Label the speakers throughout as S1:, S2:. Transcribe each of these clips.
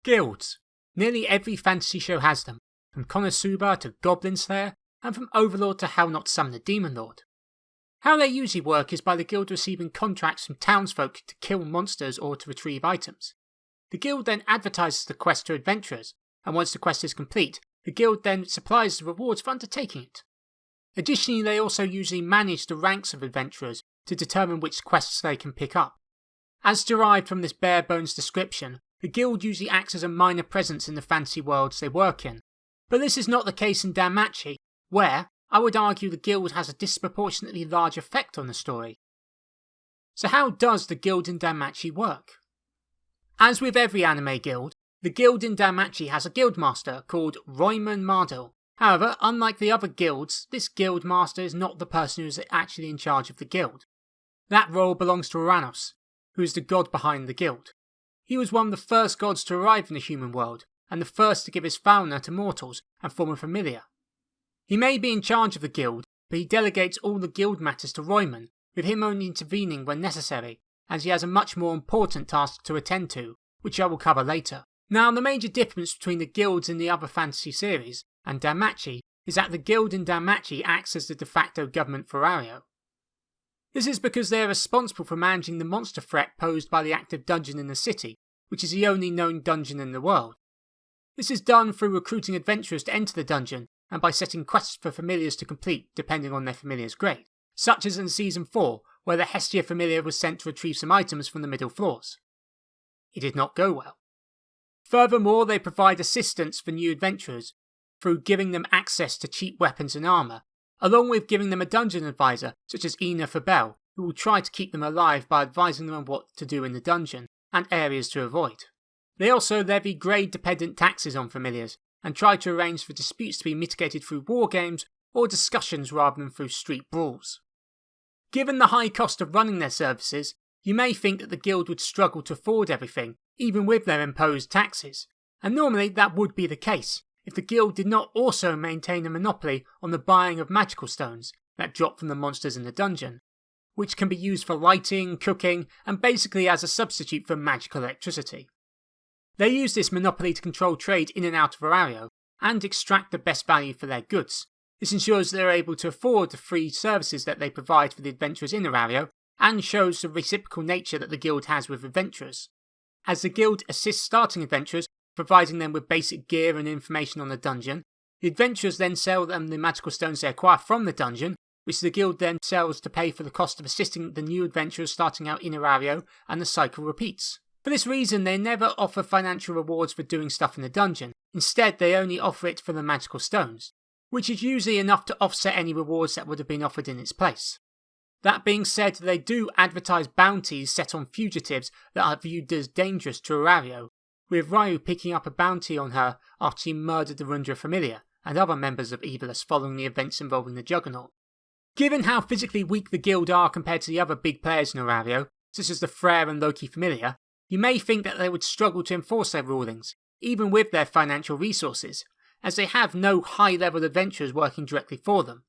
S1: Guilds. Nearly every fantasy show has them, from Konosuba to Goblin Slayer, and from Overlord to How Not to Summon the Demon Lord. How they usually work is by the guild receiving contracts from townsfolk to kill monsters or to retrieve items. The guild then advertises the quest to adventurers, and once the quest is complete, the guild then supplies the rewards for undertaking it. Additionally, they also usually manage the ranks of adventurers to determine which quests they can pick up. As derived from this bare bones description, the guild usually acts as a minor presence in the fantasy worlds they work in. But this is not the case in DanMachi, where I would argue the guild has a disproportionately large effect on the story. So how does the guild in DanMachi work? As with every anime guild, the guild in DanMachi has a guildmaster called Roiman Mardil. However, unlike the other guilds, this guild master is not the person who is actually in charge of the guild. That role belongs to Uranus, who is the god behind the guild. He was one of the first gods to arrive in the human world, and the first to give his fauna to mortals and form a familiar. He may be in charge of the guild, but he delegates all the guild matters to Roiman, with him only intervening when necessary, as he has a much more important task to attend to, which I will cover later. Now, the major difference between the guilds in the other fantasy series and DanMachi is that the guild in DanMachi acts as the de facto government for Ario. This is because they are responsible for managing the monster threat posed by the active dungeon in the city, which is the only known dungeon in the world. This is done through recruiting adventurers to enter the dungeon and by setting quests for familiars to complete depending on their familiar's grade, such as in Season 4, where the Hestia familiar was sent to retrieve some items from the middle floors. It did not go well. Furthermore, they provide assistance for new adventurers through giving them access to cheap weapons and armour, along with giving them a dungeon advisor such as Ina Fabel, who will try to keep them alive by advising them on what to do in the dungeon and areas to avoid. They also levy grade-dependent taxes on familiars and try to arrange for disputes to be mitigated through war games or discussions rather than through street brawls. Given the high cost of running their services, you may think that the guild would struggle to afford everything, even with their imposed taxes, and normally that would be the case if the guild did not also maintain a monopoly on the buying of magical stones that drop from the monsters in the dungeon, which can be used for lighting, cooking, and basically as a substitute for magical electricity. They use this monopoly to control trade in and out of Ario, and extract the best value for their goods. This ensures they are able to afford the free services that they provide for the adventurers in Ario, and shows the reciprocal nature that the guild has with adventurers. As the guild assists starting adventurers, providing them with basic gear and information on the dungeon, the adventurers then sell them the magical stones they acquire from the dungeon, which the guild then sells to pay for the cost of assisting the new adventurers starting out in Ario, and the cycle repeats. For this reason, they never offer financial rewards for doing stuff in the dungeon. Instead, they only offer it for the magical stones, which is usually enough to offset any rewards that would have been offered in its place. That being said, they do advertise bounties set on fugitives that are viewed as dangerous to Ario, with Ryu picking up a bounty on her after she murdered the Rundra Familiar and other members of Evilus following the events involving the Juggernaut. Given how physically weak the guild are compared to the other big players in Ario, such as the Frere and Loki Familiar, you may think that they would struggle to enforce their rulings, even with their financial resources, as they have no high-level adventurers working directly for them.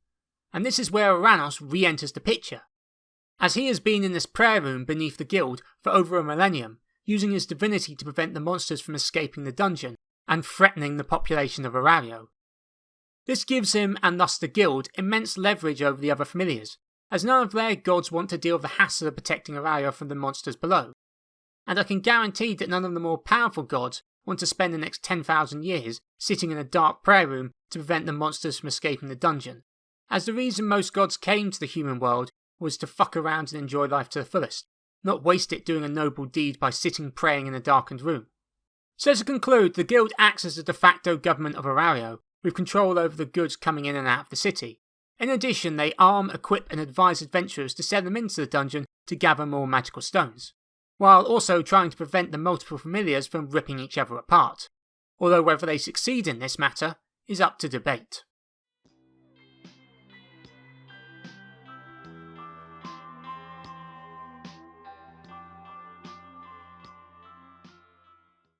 S1: And this is where Uranus re-enters the picture, as he has been in this prayer room beneath the guild for over a millennium, using his divinity to prevent the monsters from escaping the dungeon and threatening the population of Ario. This gives him, and thus the guild, immense leverage over the other familiars, as none of their gods want to deal with the hassle of protecting Ario from the monsters below. And I can guarantee that none of the more powerful gods want to spend the next 10,000 years sitting in a dark prayer room to prevent the monsters from escaping the dungeon, as the reason most gods came to the human world was to fuck around and enjoy life to the fullest, not waste it doing a noble deed by sitting praying in a darkened room. So to conclude, the guild acts as the de facto government of Ario, with control over the goods coming in and out of the city. In addition, they arm, equip and advise adventurers to send them into the dungeon to gather more magical stones, while also trying to prevent the multiple familiars from ripping each other apart, although whether they succeed in this matter is up to debate.